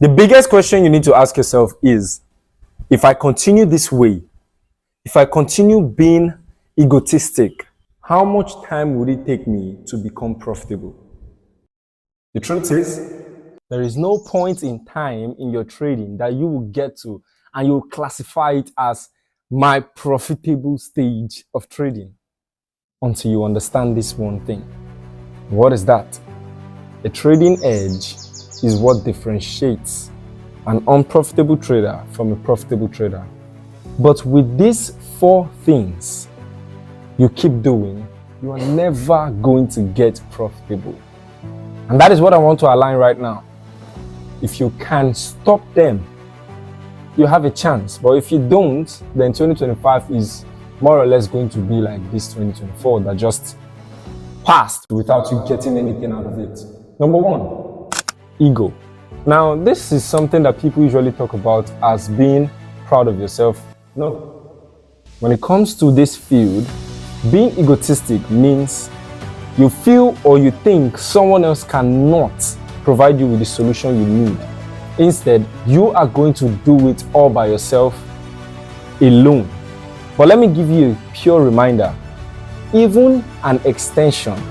The biggest question you need to ask yourself is, if I continue this way, if I continue being egotistic, how much time would it take me to become profitable? The truth is, there is no point in time in your trading that you will get to and you will classify it as my profitable stage of trading until you understand this one thing. What is that? A trading edge is what differentiates an unprofitable trader from a profitable trader. But with these 4 things you keep doing, you are never going to get profitable. And that is what I want to align right now. If you can stop them, you have a chance. But if you don't, then 2025 is more or less going to be like this 2024 that just passed without you getting anything out of it. Number 1, ego. Now, this is something that people usually talk about as being proud of yourself. No. When it comes to this field, being egotistic means you feel or you think someone else cannot provide you with the solution you need. Instead, you are going to do it all by yourself, alone. But let me give you a pure reminder. Even an extension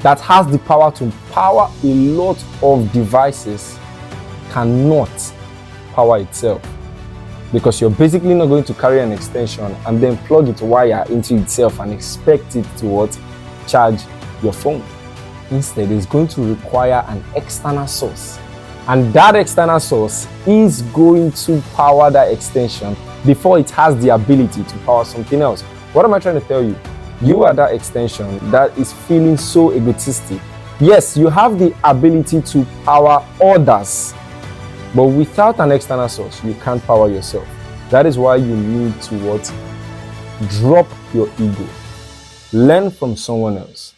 that has the power to power a lot of devices cannot power itself, because you're basically not going to carry an extension and then plug its wire into itself and expect it to charge your phone. Instead, it's going to require an external source, and that external source is going to power that extension before it has the ability to power something else. What am I trying to tell you? You are that extension that is feeling so egotistic. Yes, you have the ability to power others, but without an external source, you can't power yourself. That is why you need to drop your ego, learn from someone else,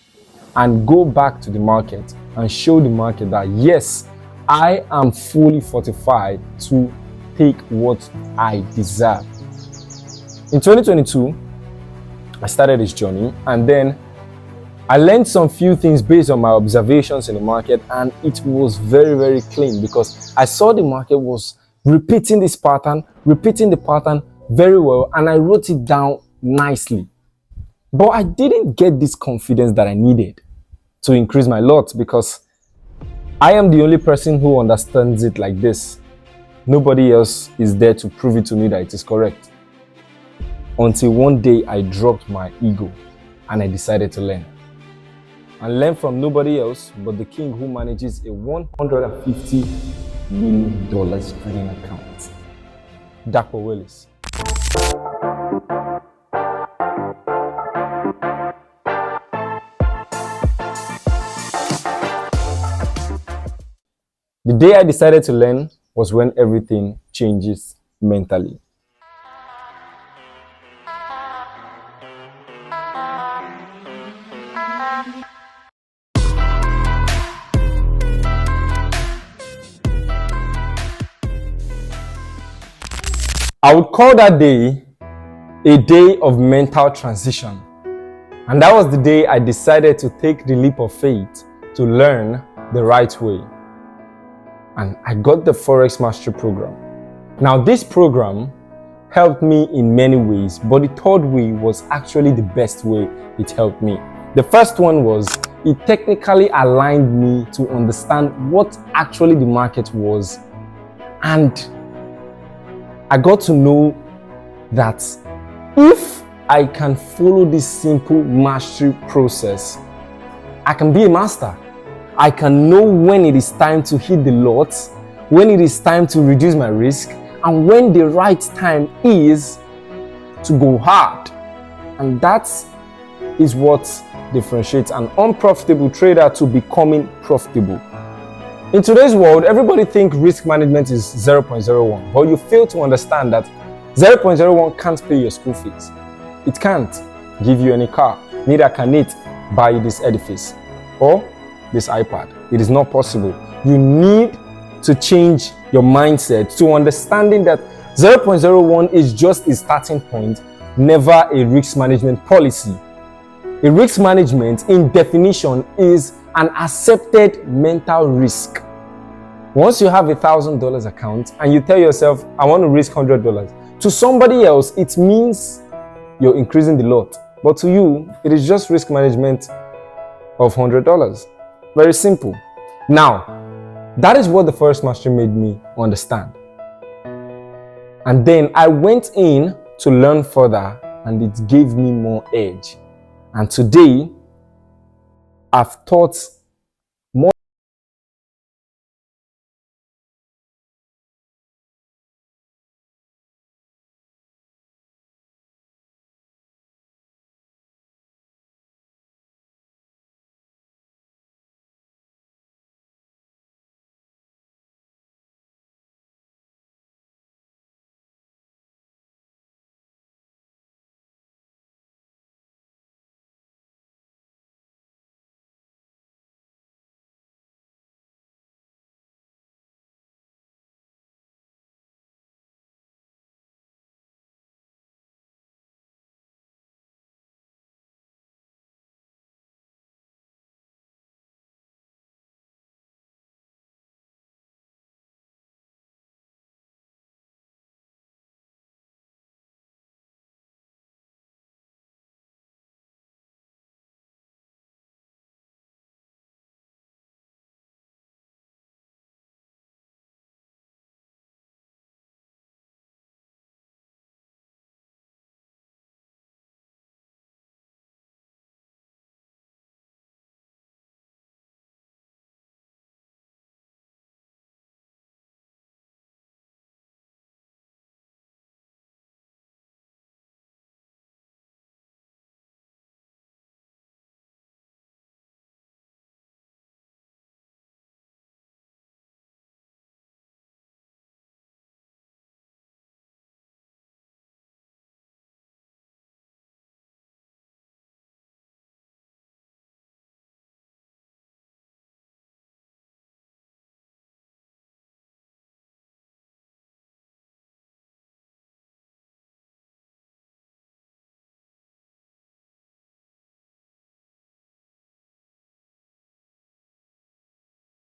and go back to the market and show the market that yes, I am fully fortified to take what I deserve. In 2022, I started this journey, and then I learned some few things based on my observations in the market, and it was very, very clean because I saw the market was repeating the pattern very well, and I wrote it down nicely. But I didn't get this confidence that I needed to increase my lot, because I am the only person who understands it like this. Nobody else is there to prove it to me that it is correct. Until one day I dropped my ego and I decided to learn. And learn from nobody else but the king who manages a $150 million trading account, Dr. Willis. The day I decided to learn was when everything changes mentally. I would call that day a day of mental transition. And that was the day I decided to take the leap of faith to learn the right way. And I got the Forex Mastery Program. Now, this program helped me in many ways, but the third way was actually the best way it helped me. The first one was it technically aligned me to understand what actually the market was, and I got to know that if I can follow this simple mastery process, I can be a master. I can know when it is time to hit the lots, when it is time to reduce my risk, and when the right time is to go hard. And that is what differentiates an unprofitable trader to becoming profitable. In today's world, everybody thinks risk management is 0.01, but you fail to understand that 0.01 can't pay your school fees. It can't give you any car, neither can it buy you this edifice or this iPad. It is not possible. You need to change your mindset to understanding that 0.01 is just a starting point, never a risk management policy. A risk management, in definition, is an accepted mental risk. Once you have $1,000 account and you tell yourself, I want to risk $100, to somebody else, it means you're increasing the lot. But to you, it is just risk management of $100. Very simple. Now, that is what the Forex Mastery made me understand. And then I went in to learn further, and it gave me more edge. And today, I've taught more.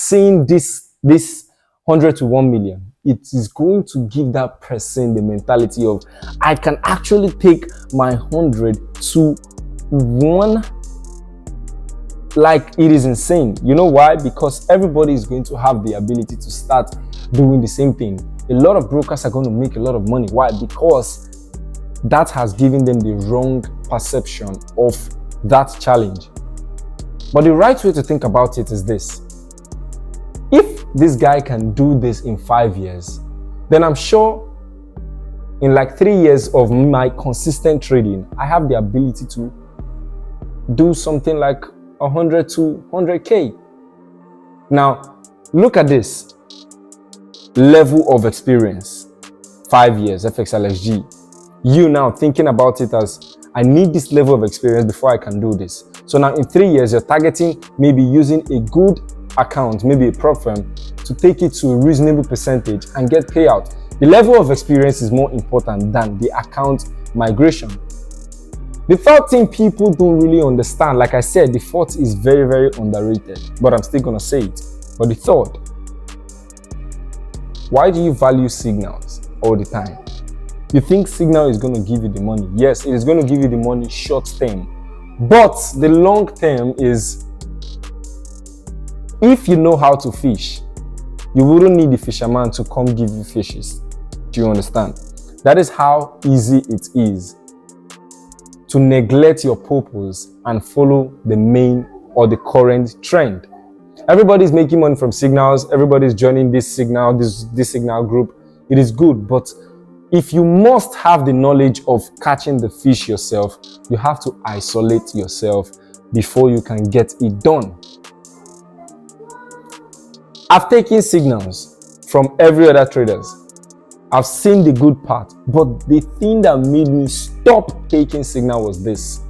Seeing this 100 to 1 million, it is going to give that person the mentality of, I can actually take my 100 to 1. Like, it is insane. You know why? Because everybody is going to have the ability to start doing the same thing. A lot of brokers are going to make a lot of money. Why? Because that has given them the wrong perception of that challenge. But the right way to think about it is this: if this guy can do this in 5 years, then I'm sure in like 3 years of my consistent trading, I have the ability to do something like 100 to 100K. Now, look at this level of experience. 5 years, FXLSG. You now thinking about it as, I need this level of experience before I can do this. So now in 3 years, you're targeting maybe using a good account, maybe a prop firm, to take it to a reasonable percentage and get payout. The level of experience is more important than the account migration. The third thing people don't really understand, like I said, the fourth is very, very underrated, but I'm still gonna say it. But the third, why do you value signals all the time? You think signal is going to give you the money. Yes, it is going to give you the money short term, but the long term is, if you know how to fish, you wouldn't need the fisherman to come give you fishes. Do you understand? That is how easy it is to neglect your purpose and follow the main or the current trend. Everybody's making money from signals. Everybody's joining this signal, this signal group. It is good, but if you must have the knowledge of catching the fish yourself, you have to isolate yourself before you can get it done. I've taken signals from every other traders. I've seen the good part, but the thing that made me stop taking signal was this.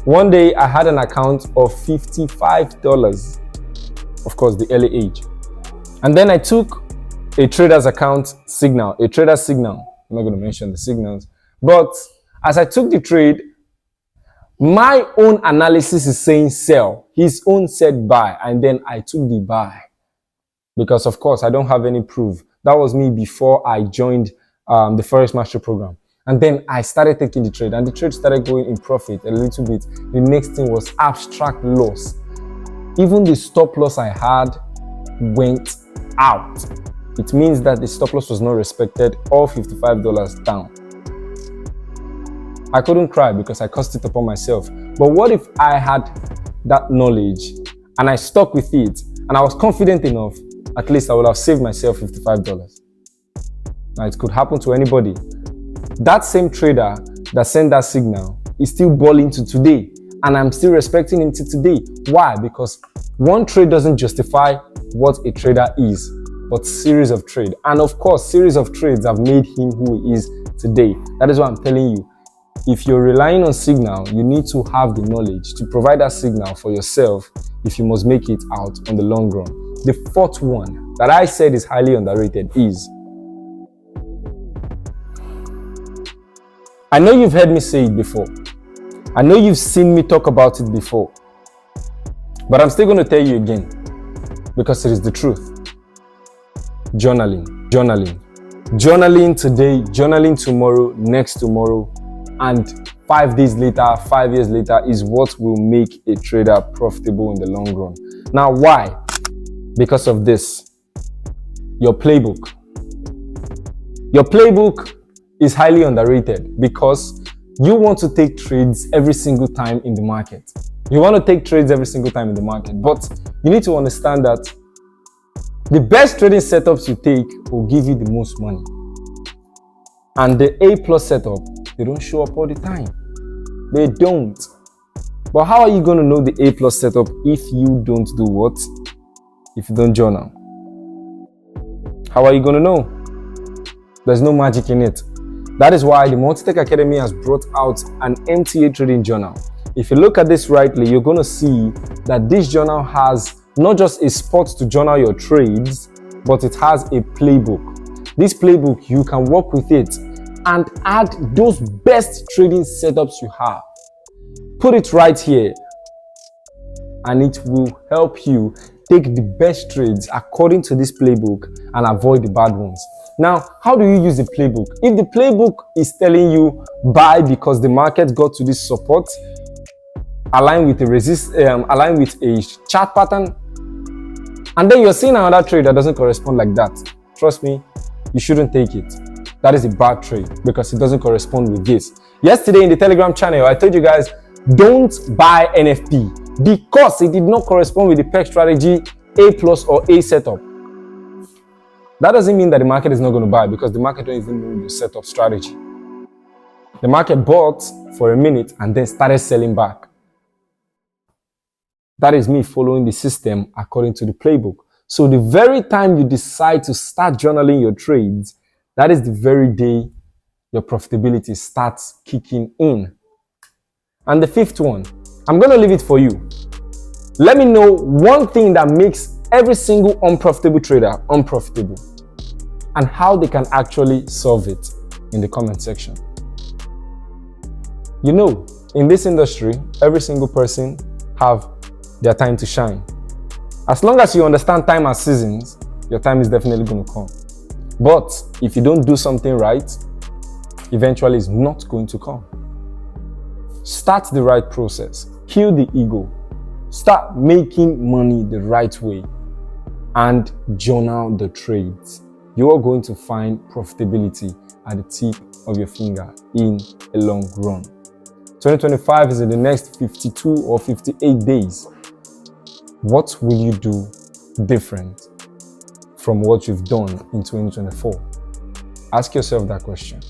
One day I had an account of $55, of course the early age. And then I took a trader's account signal, a trader's signal. I'm not going to mention the signals, but as I took the trade, my own analysis is saying sell. His own said buy, and then I took the buy. because of course I don't have any proof. That was me before I joined the Forex Mastery program. And then I started taking the trade, and the trade started going in profit a little bit. The next thing was abstract loss. Even the stop loss I had went out. It means that the stop loss was not respected, all $55 down. I couldn't cry because I cost it upon myself. But what if I had that knowledge and I stuck with it and I was confident enough? At least I would have saved myself $55. Now it could happen to anybody. That same trader that sent that signal is still balling to today, and I'm still respecting him to today. Why? Because one trade doesn't justify what a trader is, but series of trade. And of course, series of trades have made him who he is today. That is why I'm telling you, if you're relying on signal, you need to have the knowledge to provide that signal for yourself if you must make it out on the long run. The fourth one that I said is highly underrated is, I know you've heard me say it before. I know you've seen me talk about it before. But I'm still going to tell you again because it is the truth. Journaling. Journaling today, journaling tomorrow, next tomorrow, and 5 days later, 5 years later is what will make a trader profitable in the long run. Now, why? Because of this. Your playbook. Your playbook is highly underrated because you want to take trades every single time in the market. You want to take trades every single time in the market, but you need to understand that the best trading setups you take will give you the most money. And the A+ setup, they don't show up all the time. They don't. But how are you going to know the A+ setup if you don't do what? If you don't journal? How are you going to know? There's no magic in it. That is why the Multitech Academy has brought out an MTA Trading Journal. If you look at this rightly, you're going to see that this journal has not just a spot to journal your trades, but it has a playbook. This playbook, you can work with it and add those best trading setups you have. Put it right here, and it will help you take the best trades according to this playbook and avoid the bad ones. Now, how do you use the playbook? If the playbook is telling you buy because the market got to this support, align with a chart pattern, and then you're seeing another trade that doesn't correspond like that, trust me, you shouldn't take it. That is a bad trade because it doesn't correspond with this. Yesterday in the Telegram channel, I told you guys, don't buy NFP because it did not correspond with the PEG strategy A+ or A setup. That doesn't mean that the market is not going to buy because the market don't even know your setup strategy. The market bought for a minute and then started selling back. That is me following the system according to the playbook. So the very time you decide to start journaling your trades, that is the very day your profitability starts kicking in. And the fifth one, I'm going to leave it for you. Let me know one thing that makes every single unprofitable trader unprofitable and how they can actually solve it in the comment section. You know, in this industry, every single person have their time to shine. As long as you understand time as seasons, your time is definitely going to come. But if you don't do something right, eventually it's not going to come. Start the right process. Kill the ego. Start making money the right way and journal the trades. You are going to find profitability at the tip of your finger in a long run. 2025 is in the next 52 or 58 days. What will you do different from what you've done in 2024? Ask yourself that question.